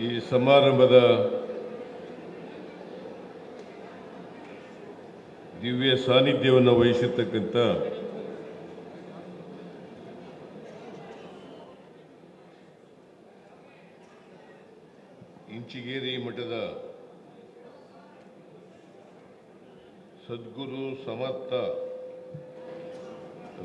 ಈ ಸಮಾರಂಭದ ದಿವ್ಯ ಸಾನ್ನಿಧ್ಯವನ್ನು ವಹಿಸಿರ್ತಕ್ಕಂಥ ಇಂಚಿಗೇರಿ ಮಠದ ಸದ್ಗುರು ಸಮರ್ಥ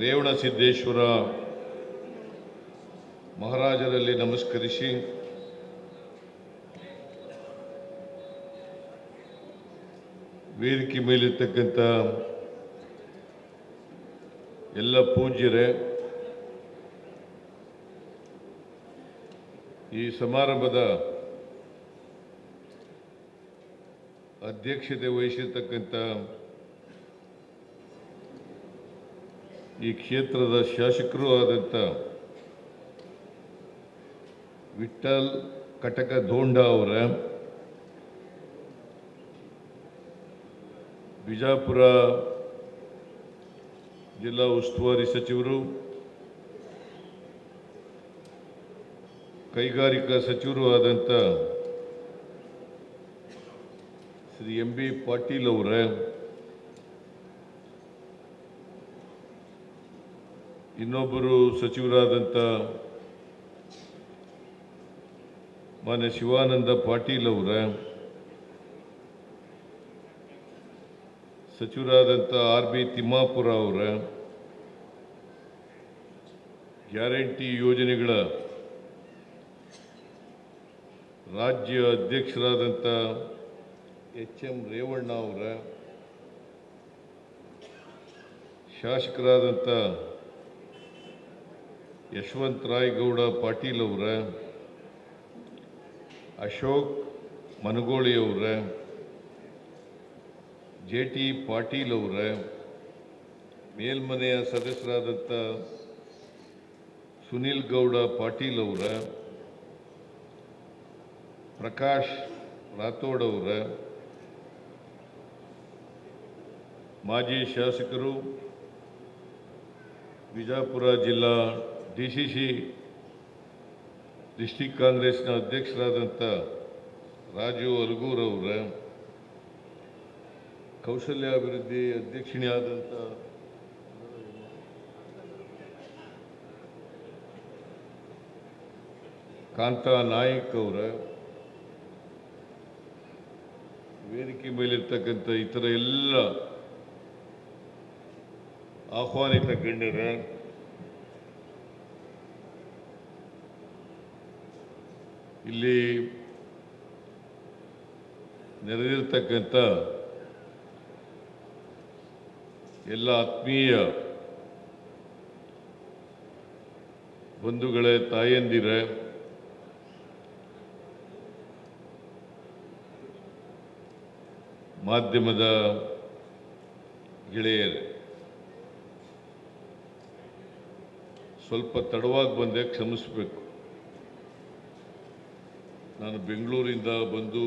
ರೇವಣಸಿದ್ದೇಶ್ವರ ಮಹಾರಾಜರಲ್ಲಿ ನಮಸ್ಕರಿಸಿ ವೇದಿಕೆ ಮೇಲಿರ್ತಕ್ಕಂಥ ಎಲ್ಲ ಪೂಜ್ಯರೇ, ಈ ಸಮಾರಂಭದ ಅಧ್ಯಕ್ಷತೆ ವಹಿಸಿರ್ತಕ್ಕಂಥ ಈ ಕ್ಷೇತ್ರದ ಶಾಸಕರೂ ಆದಂಥ ವಿಠ್ಠಲ್ ಕಟಕ ಧೋಂಡ ಅವರ, ಬಿಜಾಪುರ ಜಿಲ್ಲಾ ಉಸ್ತುವಾರಿ ಸಚಿವರು, ಕೈಗಾರಿಕಾ ಸಚಿವರು ಆದಂಥ ಶ್ರೀ ಎಂ ಬಿ ಪಾಟೀಲ್ ಅವರ, ಇನ್ನೊಬ್ಬರು ಸಚಿವರಾದಂಥ ಮಾನ್ಯ ಶಿವಾನಂದ ಪಾಟೀಲ್ ಅವರ, ಸಚಿವರಾದಂಥ ಆರ್ ಬಿ ತಿಮ್ಮಾಪುರ ಅವರ, ಗ್ಯಾರಂಟಿ ಯೋಜನೆಗಳ ರಾಜ್ಯ ಅಧ್ಯಕ್ಷರಾದಂಥ ಎಚ್ ಎಂ ರೇವಣ್ಣ ಅವರ, ಶಾಸಕರಾದಂಥ ಯಶವಂತರಾಯಗೌಡ ಪಾಟೀಲ್ ಅವರ, ಅಶೋಕ್ ಮನಗೋಳಿ ಅವರ, ಜೆ ಟಿ ಪಾಟೀಲ್ ಅವರ, ಮೇಲ್ಮನೆಯ ಸದಸ್ಯರಾದಂಥ ಸುನಿಲ್ ಗೌಡ ಪಾಟೀಲ್ ಅವರ, ಪ್ರಕಾಶ್ ರಾಥೋಡ್ ಅವರ, ಮಾಜಿ ಶಾಸಕರು, ಬಿಜಾಪುರ ಜಿಲ್ಲಾ ಡಿಸಿಸಿ ಡಿಸ್ಟ್ರಿಕ್ಟ್ ಕಾಂಗ್ರೆಸ್ನ ಅಧ್ಯಕ್ಷರಾದಂಥ ರಾಜು ಅಲ್ಗೂರ್ ಅವರ, ಕೌಶಲ್ಯಾಭಿವೃದ್ಧಿ ಅಧ್ಯಕ್ಷಿಣಿಯಾದಂಥ ಕಾಂತಾ ನಾಯ್ಕ್ ಅವರ, ವೇದಿಕೆ ಮೇಲಿರ್ತಕ್ಕಂಥ ಇತರ ಎಲ್ಲ ಆಹ್ವಾನಿತ ಗಣ್ಯರ, ಇಲ್ಲಿ ನೆರೆದಿರ್ತಕ್ಕಂಥ ಎಲ್ಲ ಆತ್ಮೀಯ ಬಂಧುಗಳೇ, ತಾಯಂದಿರೇ, ಮಾಧ್ಯಮದ ಗೆಳೆಯರೇ, ಸ್ವಲ್ಪ ತಡವಾಗಿ ಬಂದೆ, ಕ್ಷಮಿಸಬೇಕು. ನಾನು ಬೆಂಗಳೂರಿಂದ ಬಂದು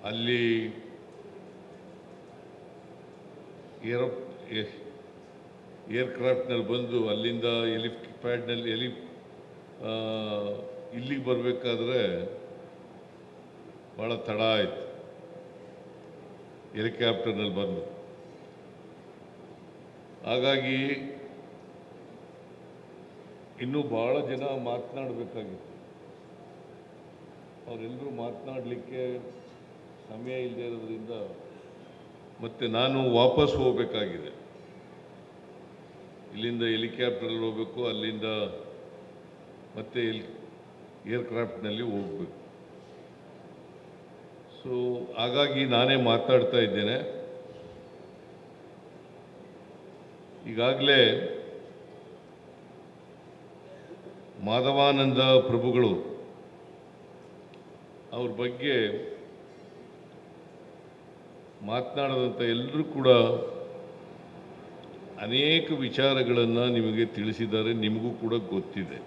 ಅಲ್ಲಿ ಏರ್ಕ್ರಾಫ್ಟ್ನಲ್ಲಿ ಬಂದು ಅಲ್ಲಿಂದ ಪ್ಯಾಡ್ನಲ್ಲಿ ಇಲ್ಲಿಗೆ ಬರಬೇಕಾದ್ರೆ ಭಾಳ ತಡ ಆಯಿತು. ಹೆಲಿಕಾಪ್ಟರ್ನಲ್ಲಿ ಬಂದು, ಹಾಗಾಗಿ ಇನ್ನೂ ಭಾಳ ಜನ ಮಾತನಾಡಬೇಕಾಗಿತ್ತು. ಅವರೆಲ್ಲರೂ ಮಾತನಾಡಲಿಕ್ಕೆ ಸಮಯ ಇಲ್ಲದೆ ಇರೋದ್ರಿಂದ ಮತ್ತೆ ನಾನು ವಾಪಸ್ ಹೋಗಬೇಕಾಗಿದೆ. ಇಲ್ಲಿಂದ ಹೆಲಿಕಾಪ್ಟರಲ್ಲಿ ಹೋಗಬೇಕು, ಅಲ್ಲಿಂದ ಮತ್ತೆ ಏರ್ಕ್ರಾಫ್ಟ್ನಲ್ಲಿ ಹೋಗಬೇಕು. ಸೊ ಹಾಗಾಗಿ ನಾನೇ ಮಾತಾಡ್ತಾ ಇದ್ದೇನೆ. ಈಗಾಗಲೇ ಮಾಧವಾನಂದ ಪ್ರಭುಗಳು ಅವ್ರ ಬಗ್ಗೆ ಮಾತನಾಡಿದಂಥ ಎಲ್ಲರೂ ಕೂಡ ಅನೇಕ ವಿಚಾರಗಳನ್ನು ನಿಮಗೆ ತಿಳಿಸಿದ್ದಾರೆ, ನಿಮಗೂ ಕೂಡ ಗೊತ್ತಿದೆ.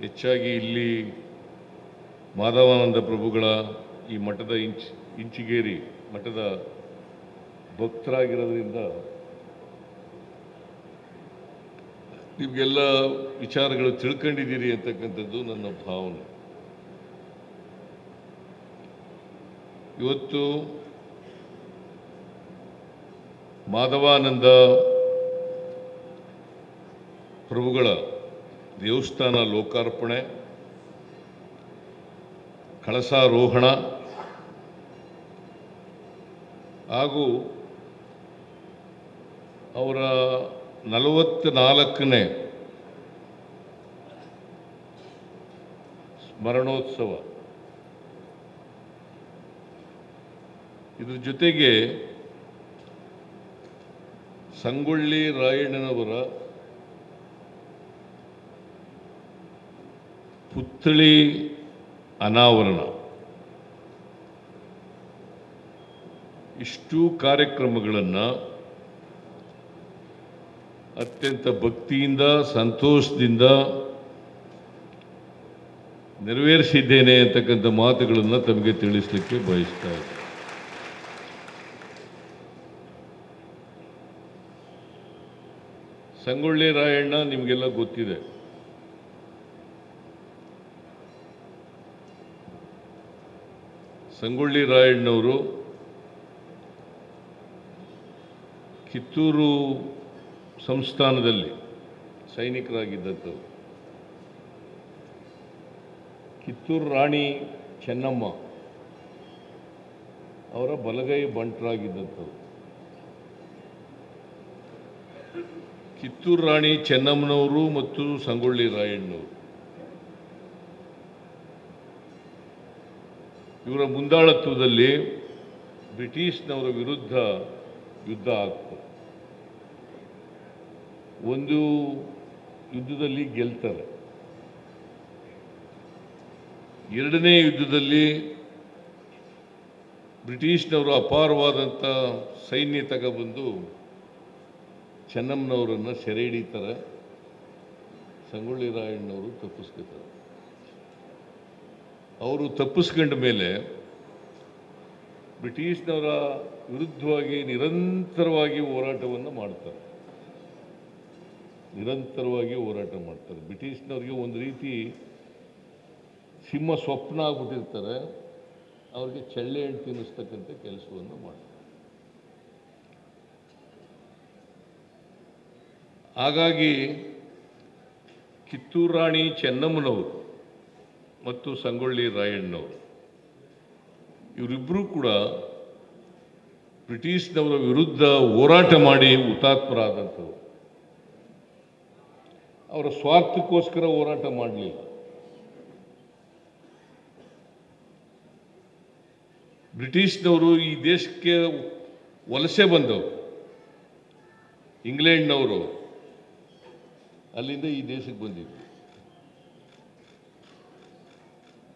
ಹೆಚ್ಚಾಗಿ ಇಲ್ಲಿ ಮಾಧವಾನಂದ ಪ್ರಭುಗಳ ಈ ಮಠದ ಇಂಚಿಗೇರಿ ಮಠದ ಭಕ್ತರಾಗಿರೋದ್ರಿಂದ ನಿಮಗೆಲ್ಲ ವಿಚಾರಗಳು ತಿಳ್ಕೊಂಡಿದ್ದೀರಿ ಅಂತಕ್ಕಂಥದ್ದು ನನ್ನ ಭಾವನೆ. ಇವತ್ತು ಮಾಧವಾನಂದ ಪ್ರಭುಗಳ ದೇವಸ್ಥಾನ ಲೋಕಾರ್ಪಣೆ, ಕಳಸಾರೋಹಣ ಹಾಗೂ ಅವರ 44ನೇ ಸ್ಮರಣೋತ್ಸವ, ಇದ್ರ ಜೊತೆಗೆ ಸಂಗೊಳ್ಳಿ ರಾಯಣ್ಣನವರ ಪುತ್ಥಳಿ ಅನಾವರಣ, ಇಷ್ಟು ಕಾರ್ಯಕ್ರಮಗಳನ್ನು ಅತ್ಯಂತ ಭಕ್ತಿಯಿಂದ ಸಂತೋಷದಿಂದ ನೆರವೇರಿಸಿದ್ದೇನೆ ಅಂತಕ್ಕಂಥ ಮಾತುಗಳನ್ನು ತಮಗೆ ತಿಳಿಸಲಿಕ್ಕೆ ಬಯಸ್ತಾ ಇದ್ದೇನೆ. ಸಂಗೊಳ್ಳಿ ರಾಯಣ್ಣ ನಿಮಗೆಲ್ಲ ಗೊತ್ತಿದೆ. ಸಂಗೊಳ್ಳಿ ರಾಯಣ್ಣವರು ಕಿತ್ತೂರು ಸಂಸ್ಥಾನದಲ್ಲಿ ಸೈನಿಕರಾಗಿದ್ದರು. ಕಿತ್ತೂರು ರಾಣಿ ಚೆನ್ನಮ್ಮ ಅವರ ಬಲಗೈ ಬಂಟರಾಗಿದ್ದರು. ಕಿತ್ತೂರು ರಾಣಿ ಚೆನ್ನಮ್ಮನವರು ಮತ್ತು ಸಂಗೊಳ್ಳಿ ರಾಯಣ್ಣವರು ಇವರ ಮುಂದಾಳತ್ವದಲ್ಲಿ ಬ್ರಿಟಿಷ್ನವರ ವಿರುದ್ಧ ಯುದ್ಧ ಆಗ್ತದೆ. ಒಂದು ಯುದ್ಧದಲ್ಲಿ ಗೆಲ್ತಾರೆ, ಎರಡನೇ ಯುದ್ಧದಲ್ಲಿ ಬ್ರಿಟಿಷ್ನವರು ಅಪಾರವಾದಂಥ ಸೈನ್ಯ ತಗೊಬಂದು ಚೆನ್ನಮ್ಮನವರನ್ನು ಸೆರೆ ಹಿಡಿತಾರೆ. ಸಂಗೊಳ್ಳಿ ರಾಯಣ್ಣವರು ತಪ್ಪಿಸ್ಕೊತಾರೆ. ಅವರು ತಪ್ಪಿಸ್ಕೊಂಡ ಮೇಲೆ ಬ್ರಿಟಿಷ್ನವರ ವಿರುದ್ಧವಾಗಿ ನಿರಂತರವಾಗಿ ಹೋರಾಟವನ್ನು ಮಾಡ್ತಾರೆ. ಬ್ರಿಟಿಷ್ನವ್ರಿಗೆ ಒಂದು ರೀತಿ ಸಿಂಹ ಸ್ವಪ್ನ ಆಗ್ಬಿಟ್ಟಿರ್ತಾರೆ. ಅವ್ರಿಗೆ ಚಳ್ಳೆ ಹಣ್ಣು ತಿನ್ನಿಸ್ತಕ್ಕಂಥ ಕೆಲಸವನ್ನು ಮಾಡ್ತಾರೆ. ಹಾಗಾಗಿ ಕಿತ್ತೂರು ರಾಣಿ ಚೆನ್ನಮ್ಮನವರು ಮತ್ತು ಸಂಗೊಳ್ಳಿ ರಾಯಣ್ಣನವರು ಇವರಿಬ್ಬರೂ ಕೂಡ ಬ್ರಿಟಿಷ್ನವರ ವಿರುದ್ಧ ಹೋರಾಟ ಮಾಡಿ ಹುತಾತ್ಮರಾದಂಥವ್ರು. ಅವರ ಸ್ವಾರ್ಥಕ್ಕೋಸ್ಕರ ಹೋರಾಟ ಮಾಡಲಿಲ್ಲ. ಬ್ರಿಟಿಷ್ನವರು ಈ ದೇಶಕ್ಕೆ ವಲಸೆ ಬಂದವರು, ಇಂಗ್ಲೆಂಡ್ನವರು ಅಲ್ಲಿಂದ ಈ ದೇಶಕ್ಕೆ ಬಂದಿದ್ರು.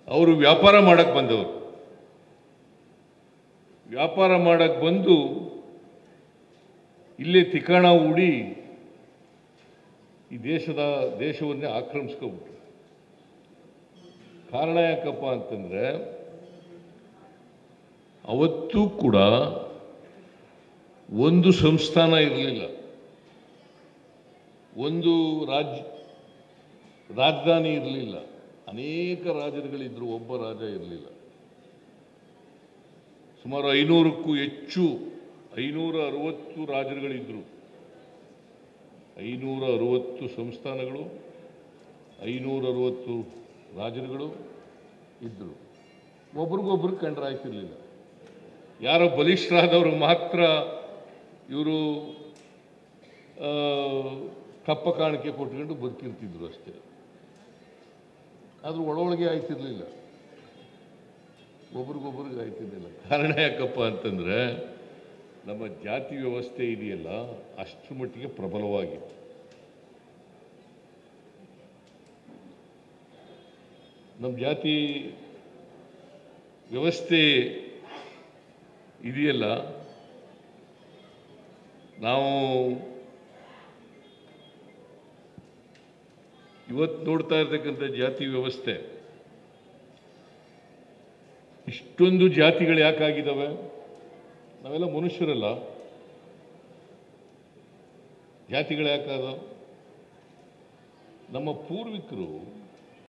ಅವರು ವ್ಯಾಪಾರ ಮಾಡಕ್ಕೆ ಬಂದವರು. ವ್ಯಾಪಾರ ಮಾಡಕ್ಕೆ ಬಂದು ಇಲ್ಲೇ ತಿಕಾಣ ಹೂಡಿ ಈ ದೇಶವನ್ನೇ ಆಕ್ರಮಿಸ್ಕೊಬಿಟ್ರು. ಕಾರಣ ಯಾಕಪ್ಪ ಅಂತಂದರೆ ಅವತ್ತೂ ಕೂಡ ಒಂದು ಸಂಸ್ಥಾನ ಇರಲಿಲ್ಲ, ಒಂದು ರಾಜಧಾನಿ ಇರಲಿಲ್ಲ. ಅನೇಕ ರಾಜರುಗಳಿದ್ರು, ಒಬ್ಬ ರಾಜ ಇರಲಿಲ್ಲ. ಸುಮಾರು 500ಕ್ಕೂ ಹೆಚ್ಚು 560 ರಾಜರುಗಳಿದ್ರು. 560 ಸಂಸ್ಥಾನಗಳು, 560 ರಾಜರುಗಳು ಇದ್ದರು. ಒಬ್ರಿಗೊಬ್ರು ಕಂಡ್ರಾಯ್ತಿರ್ಲಿಲ್ಲ. ಯಾರೋ ಬಲಿಷ್ಠರಾದವ್ರಿಗೆ ಮಾತ್ರ ಇವರು ಕಪ್ಪ ಕಾಣಿಕೆ ಕೊಟ್ಕೊಂಡು ಬದುಕಿರ್ತಿದ್ರು ಅಷ್ಟೇ. ಆದರೂ ಒಳಗೆ ಆಯ್ತಿರ್ಲಿಲ್ಲ, ಒಬ್ರಿಗೊಬ್ರಿಗೆ ಆಯ್ತಿರ್ಲಿಲ್ಲ. ಕಾರಣ ಯಾಕಪ್ಪ ಅಂತಂದರೆ ನಮ್ಮ ಜಾತಿ ವ್ಯವಸ್ಥೆ ಇದೆಯಲ್ಲ ಅಷ್ಟರ ಮಟ್ಟಿಗೆ ಪ್ರಬಲವಾಗಿತ್ತು. ನಮ್ಮ ಜಾತಿ ವ್ಯವಸ್ಥೆ ಇದೆಯಲ್ಲ, ನಾವು ಇವತ್ತು ನೋಡ್ತಾ ಇರ್ತಕ್ಕಂಥ ಜಾತಿ ವ್ಯವಸ್ಥೆ, ಇಷ್ಟೊಂದು ಜಾತಿಗಳು ಯಾಕಾಗಿದ್ದಾವೆ? ನಾವೆಲ್ಲ ಮನುಷ್ಯರಲ್ಲ, ಜಾತಿಗಳು ಯಾಕಾದ? ನಮ್ಮ ಪೂರ್ವಿಕರು